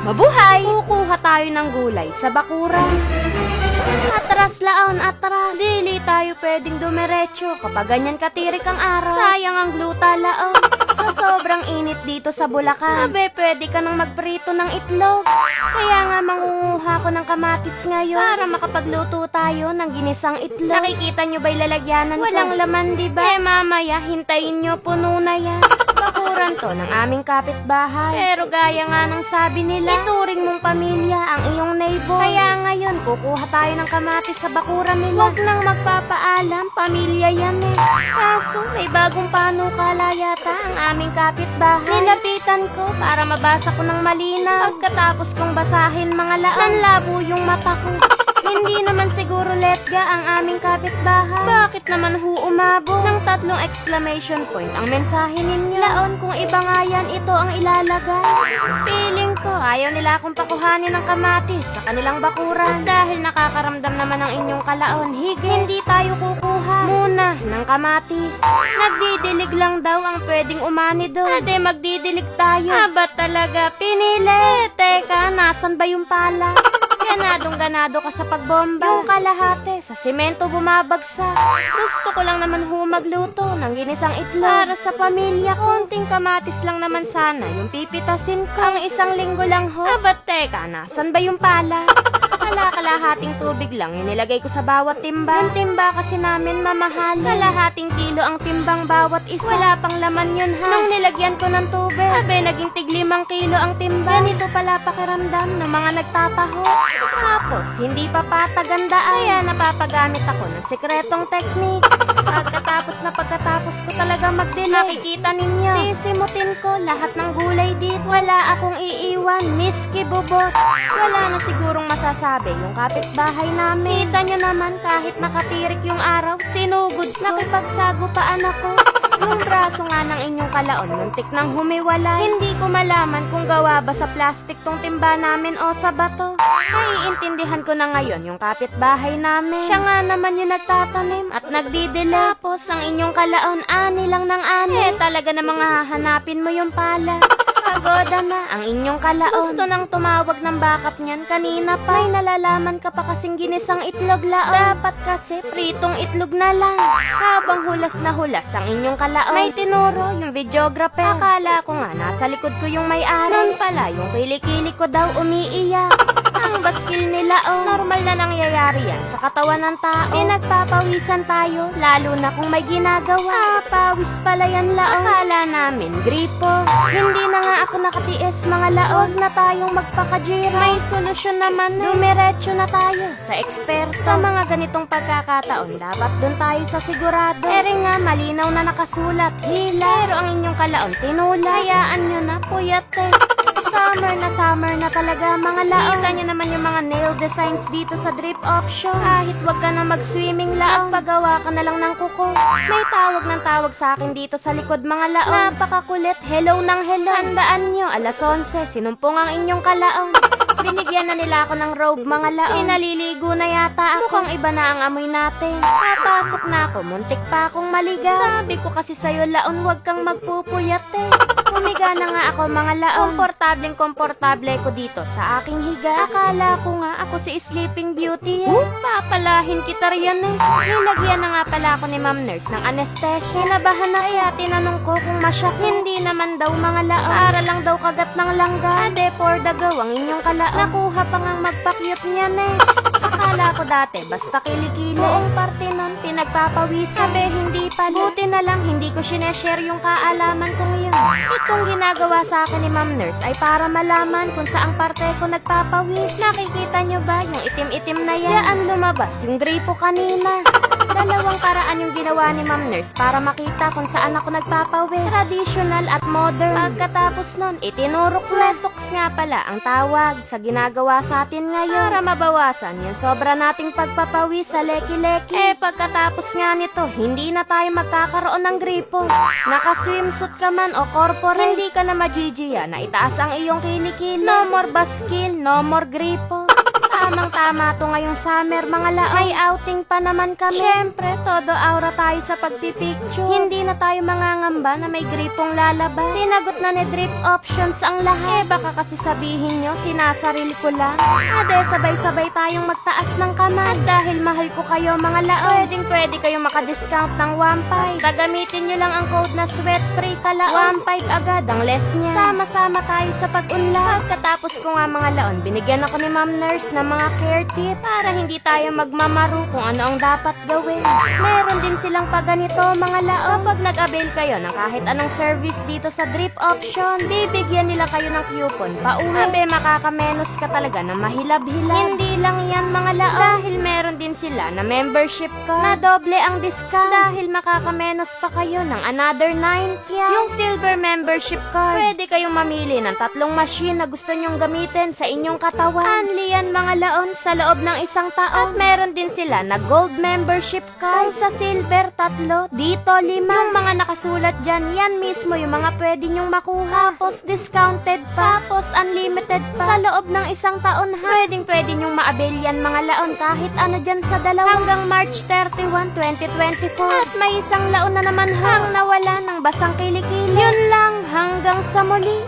Mabuhay! Kukuha tayo ng gulay sa bakuran. Atras laon, atras. Dili tayo pwedeng dumiretso kapag ganyan katirik ang araw. Sayang ang gluta laon. Sa sobrang init dito sa Bulacan, abe pwede ka nang magprito ng itlog. Kaya nga mangunguha ko ng kamatis ngayon para makapagluto tayo ng ginisang itlog. Nakikita nyo ba'y lalagyanan ko? Walang laman diba? Eh mamaya, hintayin nyo, puno na yan. Bakuran to ng aming kapitbahay. Pero gaya nga ng sabi nila, ituring mong pamilya ang iyong neighbor. Kaya ngayon, kukuha tayo ng kamatis sa bakuran nila. Huwag nang magpapaalam, pamilya yan eh. Kaso, may bagong panukala yata ang aming kapitbahay. Nilapitan ko para mabasa ko ng malinaw. Pagkatapos kong basahin mga laon, nanlabo yung mata ko. Hindi naman siguro letga ang aming kapitbahay. Bakit naman umabot ng 3 exclamation point ang mensahe ninyo? Laon kung iba nga yan, ito ang ilalagay. Feeling ko ayaw nila akong pakuhanin ng kamatis sa kanilang bakuran. At dahil nakakaramdam naman ang inyong kalaon, hige, hindi tayo kukuha muna ng kamatis. Nagdidilig lang daw ang pwedeng umani doon. Ade magdidilig tayo. Aba talaga, pinili. Teka, nasan ba yung pala? Ganadong-ganado ka sa pagbomba. Yung kalahati sa simento bumabagsak. Gusto ko lang naman magluto ng ginisang itlog para sa pamilya. Konting kamatis lang naman sana yung pipitasin ko. Ang 1 linggo lang ho. Aba teka, nasan ba yung pala? Kalahating tubig lang yung nilagay ko sa bawat timba. Yung timba kasi namin mamahal. Kalahating kilo ang timbang bawat isa. Wala pang laman yun ha. Nung nilagyan ko ng tubig, abe naging tig 5 kilo ang timba. Ganito pala pakiramdam ng mga nagtataho. Tapos hindi pa pataganda kaya napapagamit ako ng sikretong teknik. Pagkatapos ko talaga magdilig. Makikita ninyo, sisimutin ko lahat ng gulay dito. Wala akong iiwan, miski bubot. Wala na sigurong masasabi yung kapitbahay namin. Kita nyo naman kahit nakatirik yung araw, sinugod ko. Nakipagsagupaan ako. Yung braso nga ng inyong kalaon, muntik nang humiwalay. Hindi ko malaman kung gawa ba sa plastic tong timba namin o sa bato. Naiintindihan ko na ngayon yung kapitbahay namin. Siya nga naman yung nagtatanim at nagdidila. Tapos ang inyong kalaon, ani lang ng ani. Eh talaga namang hahanapin mo yung pala. Pagoda na ang inyong kalaon. Gusto nang tumawag ng backup niyan kanina pa. May nalalaman ka pa kasing ginisang itlog laon. Dapat kasi pritong itlog na lang. Habang hulas na hulas ang inyong kalaon, may tinuro yung videographer. Akala ko nga nasa likod ko yung may-ari. Noon pala yung kilikili ko daw umiiyak. Ang baskil nila normal na nangyayari yan sa katawan ng tao. Pinagpapawisan tayo, lalo na kung may ginagawa. Pawis pala yan laon. Akala namin gripo. Hindi na nga ako nakatiis mga laon na tayong magpakajira. May solusyon naman na. Dumiretso na tayo sa expert. Sa mga ganitong pagkakataon, dapat dun tayo sa sigurado. Ere nga, malinaw na nakasulat, hila. Pero ang inyong kalaon, tinula. Hayaan nyo na, puyat eh. Summer na talaga mga laon. Kita nyo naman yung mga nail designs dito sa drip options. Kahit wag ka na mag-swimming laon, pagawa ka na lang ng kuko. May tawag ng tawag sa akin dito sa likod mga laon. Napakakulit, hello ng hello. Tandaan nyo, 11:00, sinumpong ang inyong kalaon. Binigyan na nila ako ng robe mga laon. Naliligo na yata ako. Mukhang iba na ang amoy natin. Papasok na ako, muntik pa akong maligaw. Sabi ko kasi sa'yo laon, wag kang magpupuyat eh. Humiga na nga ako mga laon. Komportable ko dito sa aking higa. Akala ko nga ako si Sleeping Beauty eh. Papalahin kita riyan eh. Nilagyan na nga pala ako ni Ma'am Nurse ng anesthesia. Nabahan na kaya tinanong ko kung masyak. Hindi naman daw mga laon. Para lang daw kagat ng langga. Ade for the go ang inyong kalaon. Nakuha pa ngang magpakyut niyan eh. Akala ko dati basta kilikili. Buong parte nun pinagpapawis. Sabi hindi pala. Buti na lang hindi ko sineshare yung kaalaman ko ngayon. Itong ginagawa sa akin ni Ma'am Nurse ay para malaman kung saang parte ko nagpapawis. Nakikita nyo ba yung itim-itim na yan? Yaan lumabas yung gripo kanina. Dalawang paraan yung ginawa ni Ma'am Nurse para makita kung saan ako nagpapawis. Traditional at modern. Pagkatapos nun, itinurok Sweatox nga pala ang tawag sa ginagawa sa atin ngayon para mabawasan yung sobra nating pagpapawis sa leki-leki. Eh pagkatapos nga nito, hindi na tayo magkakaroon ng gripo. Naka-swimsuit ka man o corporate, hindi ka na majijiya na itaas ang iyong kilikili. No more baskil, no more gripo. Tamang-tama to ngayong summer mga laon. May outing pa naman kami. Syempre, todo aura tayo sa pagpipicture. Hindi na tayo mangangamba na may gripong lalabas. Sinagot na ni Drip Options ang lahat. Baka kasi sabihin nyo, sinasarili ko lang. Ade, sabay-sabay tayong magtaas ng kamay. At dahil mahal ko kayo mga laon, pwede kayong makadiscount ng 1.5. Basta gamitin nyo lang ang code na sweatfree kalaon. 1.5 agad ang less niya. Sama-sama tayo sa pag-unlad. Pagkatapos ko nga mga laon, binigyan ako ni Ma'am Nurse ng mga care tips para hindi tayo magmamaru kung ano ang dapat gawin. Meron din silang paganito mga laon. Kapag nag-avail kayo ng kahit anong service dito sa Drip Options, bibigyan nila kayo ng coupon pauwi. Abe, makakamenos ka talaga na mahilab-hilab. Hindi lang yan mga laon. Dahil meron din sila na membership card na doble ang discount. Dahil makakamenos pa kayo ng another 9 kya. Yung silver membership card, pwede kayong mamili ng 3 machine na gusto nyong gamitin sa inyong katawan. Unli yan mga laon sa loob ng isang taon. At meron din sila na gold membership card. Kung sa silver 3, dito 5. Yung mga nakasulat dyan, yan mismo yung mga pwede nyong makuha. Tapos discounted pa. Tapos unlimited pa. Sa loob ng isang taon ha. Pwede nyong ma-avail yan mga laon kahit ano dyan sa dalawa. Hanggang March 31, 2024. At may isang laon na naman hang nawala ng basang kilikili. Yun lang, hanggang sa muli.